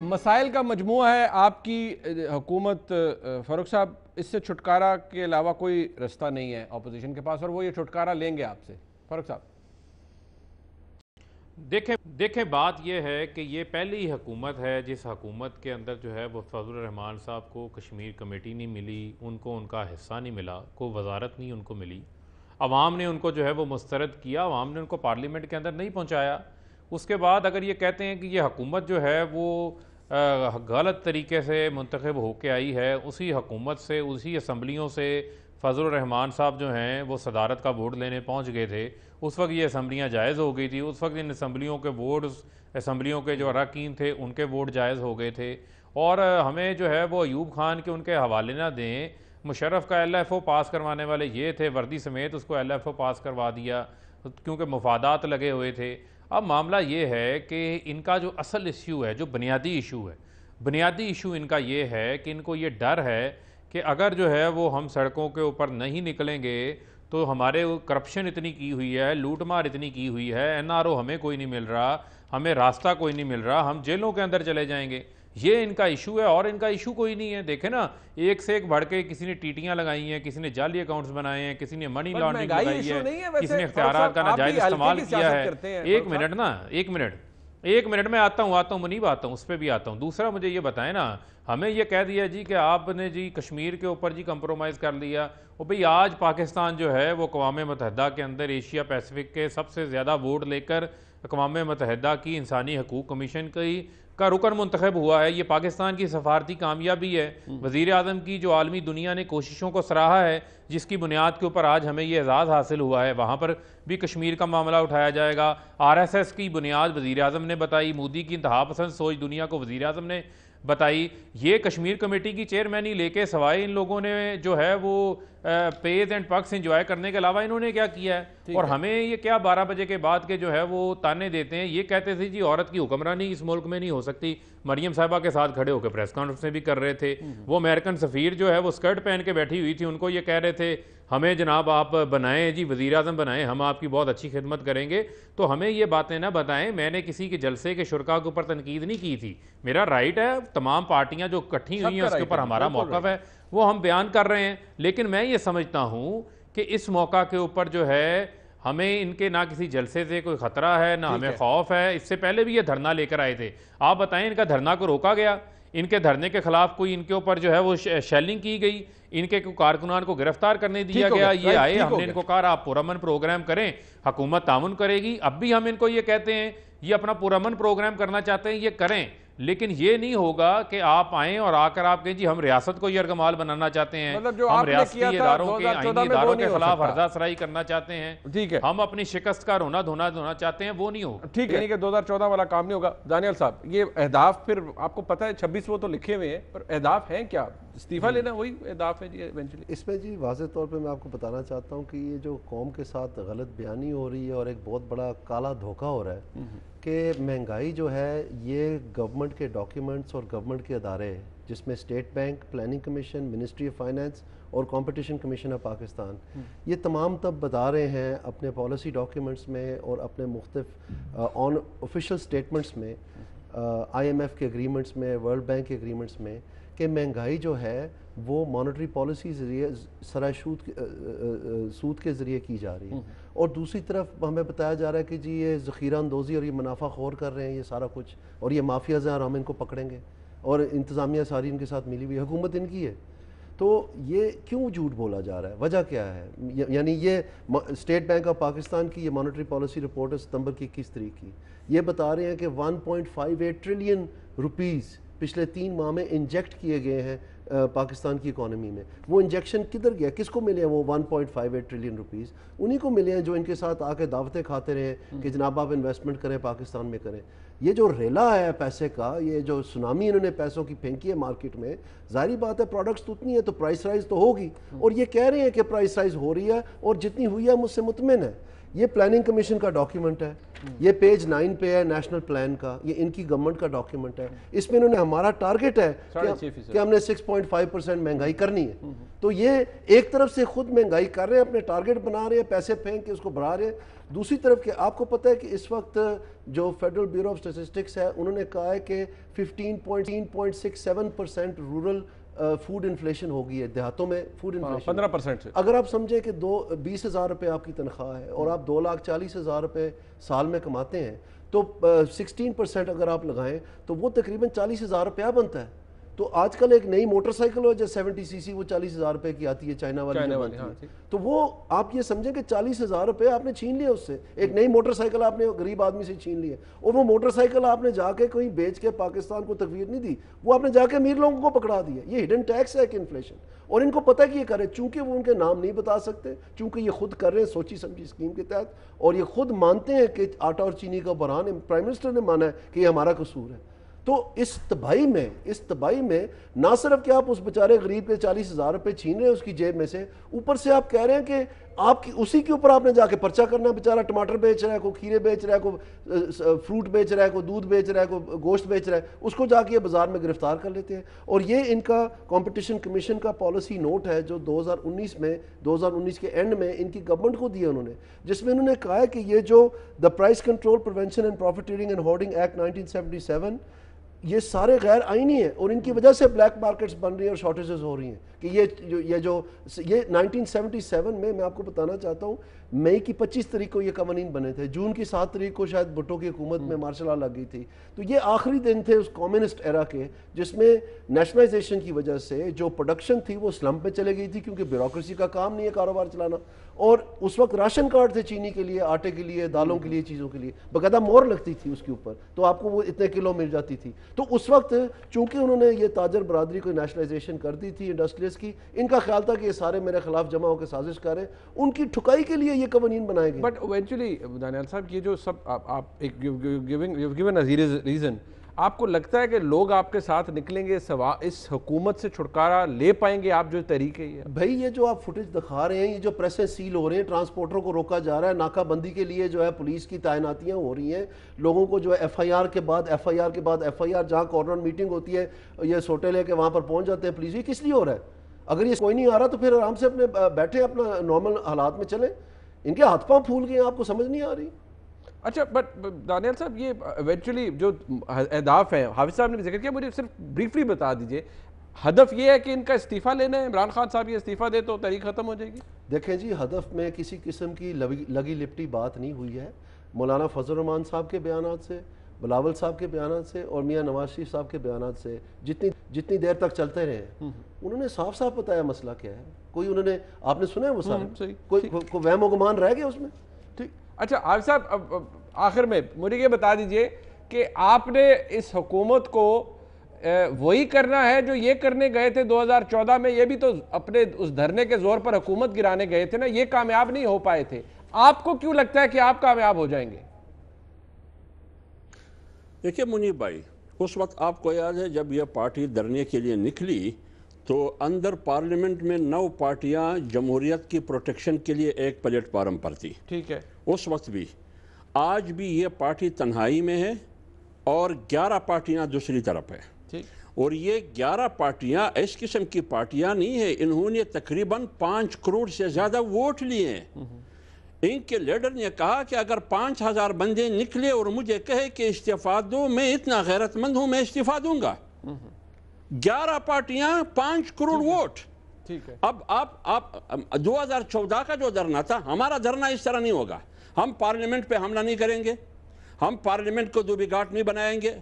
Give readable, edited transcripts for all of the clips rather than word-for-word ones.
مسائل کا مجموعہ ہے آپ کی حکومت فاروق صاحب، اس سے چھٹکارا کے علاوہ کوئی رستہ نہیں ہے اپوزیشن کے پاس، اور وہ یہ چھٹکارا لیں گے آپ سے فاروق صاحب؟ دیکھیں بات یہ ہے کہ یہ پہلی حکومت ہے جس حکومت کے اندر جو ہے وہ فضل الرحمان صاحب کو کشمیر کمیٹی نہیں ملی، ان کو ان کا حصہ نہیں ملا، کوئی وزارت نہیں ان کو ملی، عوام نے ان کو جو ہے وہ مسترد کیا، عوام نے ان کو پارلیمنٹ کے اندر نہیں پہنچایا۔ اس کے بعد اگر یہ کہتے ہیں کہ یہ حکومت جو ہے وہ غلط طریقے سے منتخب ہو کے آئی ہے، اسی حکومت سے اسی اسمبلیوں سے فضل الرحمان صاحب جو ہیں وہ صدارت کا ووٹ لینے پہنچ گئے تھے، اس وقت یہ اسمبلیاں جائز ہو گئی تھی، اس وقت ان اسمبلیوں کے ووٹس، اسمبلیوں کے جو اراکین تھے ان کے ووٹ جائز ہو گئے تھے، اور ہمیں جو ہے وہ ایوب خان کے ان کے حوالے نہ دیں۔ مشرف کا ایل ایف او پاس کروانے والے یہ تھے، وردی سمیت اس کو ایل ایف او پاس کروا دیا کیونکہ مفادات لگے ہوئے تھے۔ اب معاملہ یہ ہے کہ ان کا جو اصل ایشو ہے، جو بنیادی ایشو ہے، بنیادی ایشو ان کا یہ ہے کہ ان کو یہ ڈر ہے کہ اگر جو ہے وہ ہم سڑکوں کے اوپر نہیں نکلیں گے تو ہمارے کرپشن اتنی کی ہوئی ہے، لوٹ مار اتنی کی ہوئی ہے، این آر او ہمیں کوئی نہیں مل رہا، ہمیں راستہ کوئی نہیں مل رہا، ہم جیلوں کے اندر چلے جائیں گے۔ یہ ان کا ایشو ہے، اور ان کا ایشو کوئی نہیں ہے۔ دیکھیں نا، ایک سے ایک بڑھ کے کسی نے ٹیٹیاں لگائی ہیں، کسی نے جعلی اکاؤنٹس بنائے ہیں، کسی نے منی لانڈرنگ لگائی ہے، کسی نے اختیارات کا ناجائز استعمال کیا ہے۔ ایک منٹ میں آتا ہوں منیب، آتا ہوں، اس پہ بھی آتا ہوں۔ دوسرا مجھے یہ بتائیں نا، ہمیں یہ کہہ دیا جی کہ آپ نے جی کشمیر کے اوپر جی کمپرومائز کر لیا، اور بھئی آج پاکستان جو ہے وہ اقوام متحدہ کے اندر ایشیا پیسفک کے سب سے زیادہ ووٹ لے کر اقوام متحدہ کی انسانی حقوق کمیشن کا رکن منتخب ہوا ہے۔ یہ پاکستان کی سفارتی کامیابی ہے، وزیر اعظم کی جو عالمی دنیا نے کوششوں کو سراہا ہے، جس کی بنیاد کے اوپر آج ہمیں یہ اعزاز حاصل ہوا ہے۔ وہاں پر بھی کشمیر کا معاملہ اٹھایا جائے گا۔ آر ایس ایس کی بنیاد وزیر اعظم نے بتائی، مودی کی انتہا پسند سوچ دنیا کو وزیر اعظم نے بتائی۔ یہ کشمیر کمیٹی کی چیئرمینی لے کے سوائے ان لوگوں نے جو ہے وہ پیز اینڈ پکس انجوائے کرنے کے علاوہ انہوں نے کیا کیا ہے؟ اور ہمیں یہ کیا 12 بجے کے بعد کے جو ہے وہ تانے دیتے ہیں۔ یہ کہتے تھے جی عورت کی حکمرانی اس ملک میں نہیں ہو سکتی، مریم صاحبہ کے ساتھ کھڑے ہو کے پریس کانفرنس میں بھی کر رہے تھے۔ وہ امریکن سفیر جو ہے وہ اسکرٹ پہن کے بیٹھی ہوئی تھی، ان کو یہ کہہ رہے تھے ہمیں جناب آپ بنائیں جی، وزیر اعظم بنائیں، ہم آپ کی بہت اچھی خدمت کریں گے۔ تو ہمیں یہ باتیں نہ بتائیں۔ میں نے کسی کے جلسے کے شرکاء کے اوپر تنقید نہیں کی تھی، میرا رائٹ ہے، تمام پارٹیاں جو اکٹھی ہوئی ہیں اس کے اوپر ہمارا موقف ہے، وہ ہم بیان کر رہے ہیں۔ لیکن میں یہ سمجھتا ہوں کہ اس موقع کے اوپر جو ہے ہمیں ان کے نہ کسی جلسے سے کوئی خطرہ ہے، نہ ہمیں خوف ہے۔ اس سے پہلے بھی یہ دھرنا لے کر آئے تھے، آپ بتائیں ان کا دھرنا کو روکا گیا؟ ان کے دھرنے کے خلاف کوئی ان کے اوپر جو ہے وہ شیلنگ کی گئی؟ ان کے کارکنان کو گرفتار کرنے دیا گیا؟ یہ آئے، ہم نے ان کو کہا آپ پرامن پروگرام کریں، حکومت تعاون کرے گی۔ اب بھی ہم ان کو یہ کہتے ہیں یہ اپنا پرامن پروگرام کرنا چاہتے ہیں، یہ کریں، لیکن یہ نہیں ہوگا کہ آپ آئیں اور آ کر آپ کہیں جی ہم ریاست کو یرغمال بنانا چاہتے ہیں، ہم ریاستی اداروں کے آئینی اداروں کے خلاف ہرزہ سرائی کرنا چاہتے ہیں، ہم اپنی شکست کا رونا دھونا چاہتے ہیں، وہ نہیں ہوگا۔ ٹھیک ہے، یعنی کہ 2014 والا کام نہیں ہوگا۔ دانیال صاحب، یہ اہداف پھر آپ کو پتہ ہے 26 وہ تو لکھے ہوئے ہیں، پر اہداف ہیں کیا؟ استعفیٰ لینا وہی اہداف ہے جی ایونچولی؟ اس میں جی واضح طور پہ میں آپ کو بتانا چاہتا ہوں کہ یہ جو قوم کے ساتھ غلط بیانی ہو رہی ہے اور ایک بہت بڑا کالا دھوکہ ہو رہا ہے کہ مہنگائی جو ہے یہ گورنمنٹ کے ڈاکیومنٹس اور گورنمنٹ کے ادارے جس میں state bank, planning commission, ministry of finance اور کمپٹیشن کمیشن آف پاکستان، یہ تمام تب بتا رہے ہیں اپنے پالیسی ڈاکیومنٹس میں اور اپنے مختلف آن آفیشیل سٹیٹمنٹس میں، آئی ایم ایف کے اگریمنٹس میں، ورلڈ بینک کے اگریمنٹس میں، کہ مہنگائی جو ہے وہ مانیٹری پالیسی ذریعے سرائے سود کے ذریعے کی جا رہی ہے، اور دوسری طرف ہمیں بتایا جا رہا ہے کہ جی یہ ذخیرہ اندوزی اور یہ منافع خور کر رہے ہیں یہ سارا کچھ، اور یہ مافیاز ہیں اور ہم ان کو پکڑیں گے، اور انتظامیہ ساری ان کے ساتھ ملی ہوئی، حکومت ان کی ہے۔ تو یہ کیوں جھوٹ بولا جا رہا ہے؟ وجہ کیا ہے؟ یعنی یہ اسٹیٹ بینک آف پاکستان کی یہ مانیٹری پالیسی رپورٹ ہے ستمبر کی 21 تاریخ کی، یہ بتا رہے ہیں کہ 1.58 ٹریلین روپیز پچھلے 3 ماہ میں انجیکٹ کیے گئے ہیں پاکستان کی اکانومی میں۔ وہ انجیکشن کدھر گیا؟ کس کو ملے ہیں وہ 1.58 ٹریلین روپیز؟ انہی کو ملے ہیں جو ان کے ساتھ آ کے دعوتیں کھاتے رہے کہ جناب آپ انویسٹمنٹ کریں، پاکستان میں کریں۔ یہ جو ریلا ہے پیسے کا، یہ جو سونامی انہوں نے پیسوں کی پھینکی ہے مارکیٹ میں، ظاہری بات ہے پروڈکٹس تو اتنی ہے تو پرائس رائز تو ہوگی، اور یہ کہہ رہے ہیں کہ پرائس رائز ہو رہی ہے اور جتنی ہوئی ہے مجھ سے مطمئن ہے۔ یہ پلاننگ کمیشن کا ڈاکیومنٹ ہے، یہ پیج 9 پہ ہے نیشنل پلان کا، یہ ان کی گورنمنٹ کا ڈاکیومنٹ ہے۔ اس میں انہوں نے ہمارا ٹارگٹ ہے کہ ہم نے 6.5% مہنگائی کرنی ہے، تو یہ ایک طرف سے خود مہنگائی کر رہے ہیں، اپنے ٹارگٹ بنا رہے ہیں، پیسے پھینک کے اس کو بڑھا رہے ہیں۔ دوسری طرف کہ آپ کو پتہ ہے کہ اس وقت جو فیڈرل بیورو آف اسٹیٹسٹکس ہے انہوں نے کہا ہے کہ 15.67% رورل فوڈ انفلیشن ہو گئی ہے، دیہاتوں میں فوڈ انفلیشن 15% سے. اگر آپ سمجھیں کہ 20,000 روپے آپ کی تنخواہ ہے اور آپ 2,40,000 روپے سال میں کماتے ہیں تو 16% اگر آپ لگائیں تو وہ تقریباً 40,000 روپیہ بنتا ہے. تو آج کل ایک نئی موٹر سائیکل ہو جو 70 cc وہ 40,000 روپے کی آتی ہے چائنا والی، تو وہ آپ یہ سمجھیں کہ 40,000 روپے آپ نے چھین لیا اس سے. ایک نئی موٹر سائیکل آپ نے غریب آدمی سے چھین لی ہے، اور وہ موٹر سائیکل آپ نے جا کے کوئی بیچ کے پاکستان کو تقویت نہیں دی، وہ آپ نے جا کے امیر لوگوں کو پکڑا دیا. یہ ہڈن ٹیکس ہے کہ انفلیشن، اور ان کو پتہ کہ یہ کرے، چونکہ وہ ان کے نام نہیں بتا سکتے، چونکہ یہ خود کر رہے ہیں سوچی سمجھی اسکیم کے تحت، اور یہ خود مانتے ہیں کہ آٹا اور چینی کا بحران ہے. پرائم منسٹر نے مانا ہے کہ یہ ہمارا قصور ہے. تو اس تباہی میں نہ صرف کہ آپ اس بیچارے غریب کے 40,000 روپے چھین رہے ہیں اس کی جیب میں سے، اوپر سے آپ کہہ رہے ہیں کہ آپ کی اسی کے اوپر آپ نے جا کے پرچہ کرنا ہے. بیچارہ ٹماٹر بیچ رہا ہے، کوئی کھیرے بیچ رہا ہے، کوئی فروٹ بیچ رہا ہے، کوئی دودھ بیچ رہا ہے، کوئی گوشت بیچ رہا ہے، اس کو جا کے یہ بازار میں گرفتار کر لیتے ہیں. اور یہ ان کا کمپٹیشن کمیشن کا پالیسی نوٹ ہے جو 2019 کے اینڈ میں ان کی گورنمنٹ کو دیا انہوں نے، جس میں انہوں نے کہا ہے کہ یہ جو the price control prevention and profiteering and hoarding act 1977 یہ سارے غیر آئینی ہیں، اور ان کی وجہ سے بلیک مارکیٹس بن رہی ہیں اور شارٹیجز ہو رہی ہیں. کہ یہ 1977 میں آپ کو بتانا چاہتا ہوں مئی کی 25 تاریخ کو یہ قوانین بنے تھے، جون کی 7 تاریخ کو شاید بھٹو کی حکومت میں مارشل لا لگ گئی تھی. تو یہ آخری دن تھے اس کمیونسٹ ایرا کے جس میں نیشنلائزیشن کی وجہ سے جو پروڈکشن تھی وہ سلمپ میں چلے گئی تھی، کیونکہ بیوروکریسی کا کام نہیں ہے کاروبار چلانا. اور اس وقت راشن کارڈ تھے چینی کے لیے، آٹے کے لیے، دالوں کے لیے، چیزوں کے لیے، باقاعدہ مور لگتی تھی اس کے اوپر، تو آپ کو وہ اتنے کلو مل جاتی تھی. تو اس وقت چونکہ انہوں نے یہ تاجر برادری کو نیشنلائزیشن کر دی تھی انڈسٹریز کی، ان کا خیال تھا کہ یہ سارے میرے خلاف جمع ہو کے سازش کر رہے ہیں، ان کی ٹھکائی کے لیے یہ قوانین بنائے گئے. بٹ ایکچولی دانیال صاحب یہ جو سب آپ ایک گیون اے ریزن، آپ کو لگتا ہے کہ لوگ آپ کے ساتھ نکلیں گے اس حکومت سے چھٹکارا لے پائیں گے آپ جو طریقے یہ بھائی یہ جو آپ فوٹیج دکھا رہے ہیں، یہ جو پریسیں سیل ہو رہے ہیں، ٹرانسپورٹروں کو روکا جا رہا ہے، ناکہ بندی کے لیے جو ہے پولیس کی تعیناتیاں ہو رہی ہیں، لوگوں کو جو ہے ایف آئی آر کے بعد ایف آئی آر جہاں کارنر میٹنگ ہوتی ہے یہ سوٹے لے کے وہاں پر پہنچ جاتے ہیں پولیس. یہ کس لیے ہو رہا ہے؟ اگر یہ کوئی نہیں آ رہا تو پھر آرام سے اپنے بیٹھے اپنا نارمل حالات میں چلیں. ان کے ہاتھ پاؤں پھول گئے، آپ کو سمجھ نہیں آ رہی. اچھا بٹ دانیال صاحب یہ ایونچولی جو اہداف ہیں حافظ صاحب نے بھی ذکر کیا، مجھے صرف بریفلی بتا دیجئے ہدف یہ ہے کہ ان کا استعفیٰ لینا ہے، عمران خان صاحب یہ استعفیٰ دے تو تحریک ختم ہو جائے گی؟ دیکھیں جی ہدف میں کسی قسم کی لگی لپٹی بات نہیں ہوئی ہے. مولانا فضل الرحمان صاحب کے بیانات سے، بلاول صاحب کے بیانات سے اور میاں نواز شریف صاحب کے بیانات سے جتنی دیر تک چلتے رہے ہیں انہوں نے صاف صاف بتایا مسئلہ کیا ہے. کوئی انہوں نے آپ نے سنا ہے وہ سارے؟ کوئی وہم و گمان رہ گیا اس میں؟ ٹھیک. اچھا حافظ صاحب آخر میں مجھے یہ بتا دیجئے کہ آپ نے اس حکومت کو وہی کرنا ہے جو یہ کرنے گئے تھے 2014 میں، یہ بھی تو اپنے اس دھرنے کے زور پر حکومت گرانے گئے تھے نا، یہ کامیاب نہیں ہو پائے تھے. آپ کو کیوں لگتا ہے کہ آپ کامیاب ہو جائیں گے؟ دیکھیے منیب بھائی، اس وقت آپ کو یاد ہے جب یہ پارٹی دھرنے کے لیے نکلی تو اندر پارلیمنٹ میں 9 پارٹیاں جمہوریت کی پروٹیکشن کے لیے ایک پلیٹ فارم پر تھی. ٹھیک ہے. اس وقت بھی آج بھی یہ پارٹی تنہائی میں ہے اور 11 پارٹیاں دوسری طرف ہے. اور یہ 11 پارٹیاں اس قسم کی پارٹیاں نہیں ہیں، انہوں نے تقریباً 5 کروڑ سے زیادہ ووٹ لیے ہیں. ان کے لیڈر نے کہا کہ اگر 5,000 بندے نکلے اور مجھے کہے کہ استعفیٰ دو، میں اتنا غیرت مند ہوں، میں استعفیٰ دوں گا. 11 پارٹیاں 5 کروڑ ووٹ. اب آپ 2014 کا جو دھرنا تھا، ہمارا دھرنا اس طرح نہیں ہوگا. ہم پارلیمنٹ پہ حملہ نہیں کریں گے، ہم پارلیمنٹ کو دوبی گھاٹ نہیں بنائیں گے،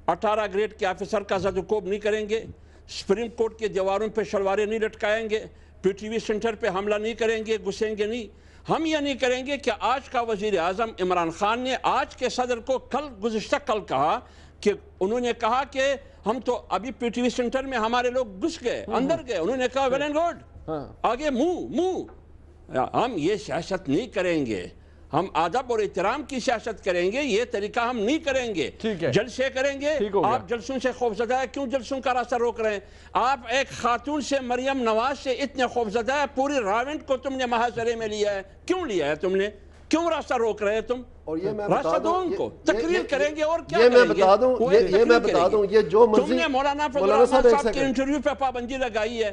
18 گریڈ کے آفیسر کا زد و کوب نہیں کریں گے، سپریم کورٹ کے دیواروں پہ شلواریں نہیں لٹکائیں گے، پی ٹی وی سینٹر پہ حملہ نہیں کریں گے، گھسیں گے نہیں. ہم یہ نہیں کریں گے کہ آج کا وزیر اعظم عمران خان نے آج کے صدر کو گزشتہ کل کہا کہ انہوں نے کہا کہ ہم تو ابھی پی ٹی وی سینٹر میں ہمارے لوگ گھس گئے، اندر گئے، انہوں نے کہا ویل اینڈ گڈ، آگے منہ. ہم یہ سیاست نہیں کریں گے، ہم ادب اور احترام کی سیاست کریں گے. یہ طریقہ ہم نہیں کریں گے. جلسے کریں گے. آپ جلسوں سے خوفزدہ ہے، کیوں جلسوں کا راستہ روک رہے ہیں؟ آپ ایک خاتون سے، مریم نواز سے اتنے خوفزدہ ہے، پوری راونٹ کو تم نے محاصرے میں لیا ہے. کیوں لیا ہے تم نے؟ کیوں راستہ روک رہے ہیں تم؟ اور یہ میں راستہ دو ان کو، تقریر کریں گے اور کیا کریں گے؟ یہ میں بتا دوں، یہ جو تم نے مولانا فضل الرحمان صاحب کے انٹرویو پہ پابندی لگائی ہے.